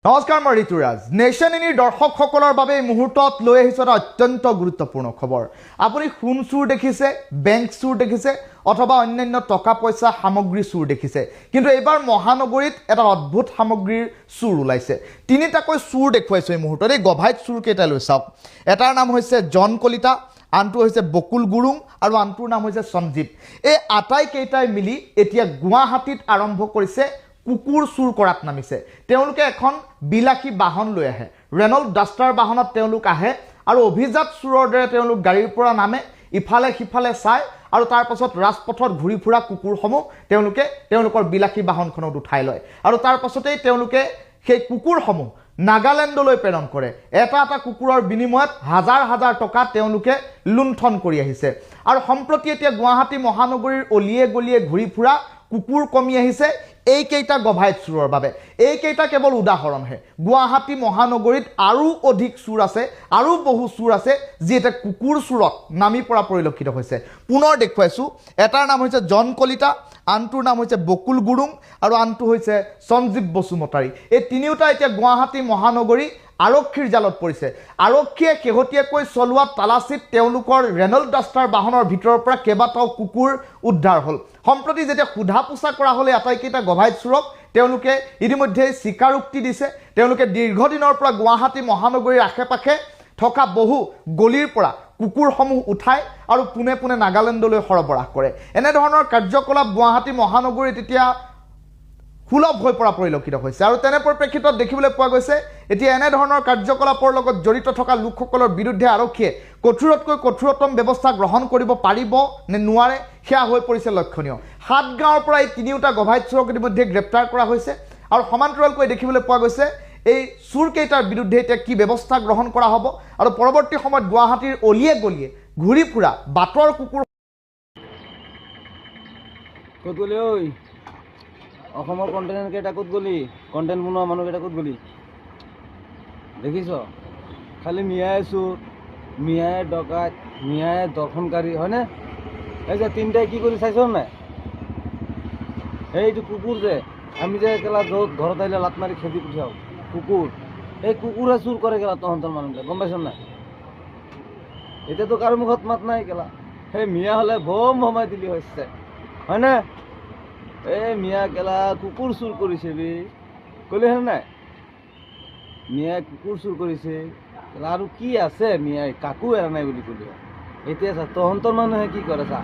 নমস্কাৰ মই ঋতুৰাজ নেশ্যন ইনিৰ দৰ্শকসকলৰ বাবে এই মুহূৰ্তত লৈ আহিছোঁ এটা অত্যন্ত গুৰুত্বপূৰ্ণ খবৰ। আপুনি সোণ চুৰ দেখিছে, বেংক চুৰ দেখিছে অথবা অন্যান্য টকা পইচা সামগ্ৰী চুৰ দেখিছে, কিন্তু এইবাৰ মহানগৰীত এটা অদ্ভুত সামগ্ৰীৰ চুৰ ওলাইছে। তিনিটাকৈ চুৰ দেখুৱাইছোঁ এই মুহূৰ্তত। এই গভাইত চুৰ কেইটা লৈ চাওক। এটাৰ নাম হৈছে জন কলিতা, আনটো হৈছে বকুল গুৰুং আৰু আনটোৰ নাম হৈছে সঞ্জীৱ। এই আটাইকেইটাই মিলি এতিয়া গুৱাহাটীত আৰম্ভ কৰিছে কুকুৰ চুৰ কৰাত নামিছে। তেওঁলোকে এখন বিলাসী বাহন লৈ আহে, ৰেনল্ড ডাষ্টাৰ বাহনত তেওঁলোক আহে আৰু অভিজাত চুৰৰ দৰে তেওঁলোক গাড়ীৰ পৰা নামে, ইফালে সিফালে চায় আৰু তাৰ পাছত ৰাজপথত ঘূৰি ফুৰা কুকুৰসমূহ তেওঁলোকে তেওঁলোকৰ বিলাসী বাহনখনত উঠাই লয় আৰু তাৰ পাছতেই তেওঁলোকে সেই কুকুৰসমূহ নাগালেণ্ডলৈ প্ৰেৰণ কৰে। এটা এটা কুকুৰৰ বিনিময়ত হাজাৰ হাজাৰ টকা তেওঁলোকে লুণ্ঠন কৰি আহিছে। আৰু সম্প্ৰতি এতিয়া গুৱাহাটী মহানগৰীৰ অলিয়ে গলিয়ে ঘূৰি ফুৰা কুকুৰ কমি আহিছে এইকেইটা গভাইত চুৰৰ বাবে। এইকেইটা কেৱল উদাহৰণহে। গুৱাহাটী মহানগৰীত আৰু অধিক চুৰ আছে, আৰু বহু চুৰ আছে যি এতিয়া কুকুৰ চুৰত নামি পৰা পৰিলক্ষিত হৈছে। পুনৰ দেখুৱাইছোঁ, এটাৰ নাম হৈছে জন কলিতা, আনটোৰ নাম হৈছে বকুল গুৰুং আৰু আনটো হৈছে সঞ্জীৱ বসুমতাৰী। এই তিনিওটা এতিয়া গুৱাহাটী মহানগৰী আৰক্ষীৰ জালত পৰিছে। আৰক্ষীয়ে শেহতীয়াকৈ চলোৱা তালাচীত তেওঁলোকৰ ৰেনল্ড ডাষ্টাৰ বাহনৰ ভিতৰৰ পৰা কেইবাটাও কুকুৰ উদ্ধাৰ হ'ল। সম্প্ৰতি যেতিয়া সোধা পোছা কৰা হ'লে আটাইকেইটা গভাইত চুৰক, তেওঁলোকে ইতিমধ্যে স্বীকাৰোক্তি দিছে। তেওঁলোকে দীৰ্ঘদিনৰ পৰা গুৱাহাটী মহানগৰীৰ আশে পাশে থকা বহু গলিৰ পৰা কুকুৰসমূহ উঠাই আৰু পোনে পোনে নাগালেণ্ডলৈ সৰবৰাহ কৰে। এনেধৰণৰ কাৰ্যকলাপ গুৱাহাটী মহানগৰীত এতিয়া সুলভ হৈ পৰা পৰিলক্ষিত হৈছে। আৰু তেনে পৰিপ্ৰেক্ষিতত দেখিবলৈ পোৱা গৈছে এতিয়া এনেধৰণৰ কাৰ্যকলাপৰ লগত জড়িত থকা লোকসকলৰ বিৰুদ্ধে আৰক্ষীয়ে কঠোৰতকৈ কঠোৰতম ব্যৱস্থা গ্ৰহণ কৰিব পাৰিব নে নোৱাৰে সেয়া হৈ পৰিছে লক্ষণীয়। 7 গাঁৱৰ পৰা এই তিনিওটা গভাইত চুৰক ইতিমধ্যে গ্ৰেপ্তাৰ কৰা হৈছে আৰু সমান্তৰালকৈ দেখিবলৈ পোৱা গৈছে এই চুৰকেইটাৰ বিৰুদ্ধে এতিয়া কি ব্যৱস্থা গ্ৰহণ কৰা হ'ব আৰু পৰৱৰ্তী সময়ত গুৱাহাটীৰ অলিয়ে গলিয়ে ঘূৰি ফুৰা বাটৰ কুকুৰ ক'ত গ'লি ঐ? অসমৰ কণ্টেণ্ট কেইটা ক'ত গ'লি? কণ্টেণ্ট বনোৱা মানুহকেইটা ক'ত গ'লি? দেখিছ খালি মিয়াই চুৰ, মিয়াই ডকাইত, মিয়াই দৰ্শনকাৰী, হয়নে? এই যে তিনিটাই কি কৰি চাইছ নাই? এইটো কুকুৰ যে আমি যে কেলা য'ত ঘৰত আহিলে লাত মাৰি খেদি পঠিয়াওঁ, কুকুৰ, এই কুকুৰে চুৰ কৰে কেলা তহঁতৰ মানুহবিলাক, গম পাইছ নাই? এতিয়াতো কাৰো মুখত মাত নাই কেলা। সেই মিয়া হ'লে বম ভমাই দিলি হৈছে, হয়নে? এই মিয়া কেলা কুকুৰ চুৰ কৰিছে বি, ক'লিহে নাই? মিয়াই কুকুৰ চুৰ কৰিছে আৰু কি আছে, মিয়াই কাকো এৰা নাই বুলি ক'লি। এতিয়া চা তহঁতৰ মানুহে কি কৰে চা,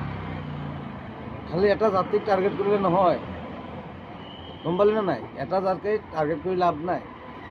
খালি এটা জাতিক টাৰ্গেট কৰিলে নহয়, গম পালি নে নাই? এটা জাতিক টাৰ্গেট কৰি লাভ নাই।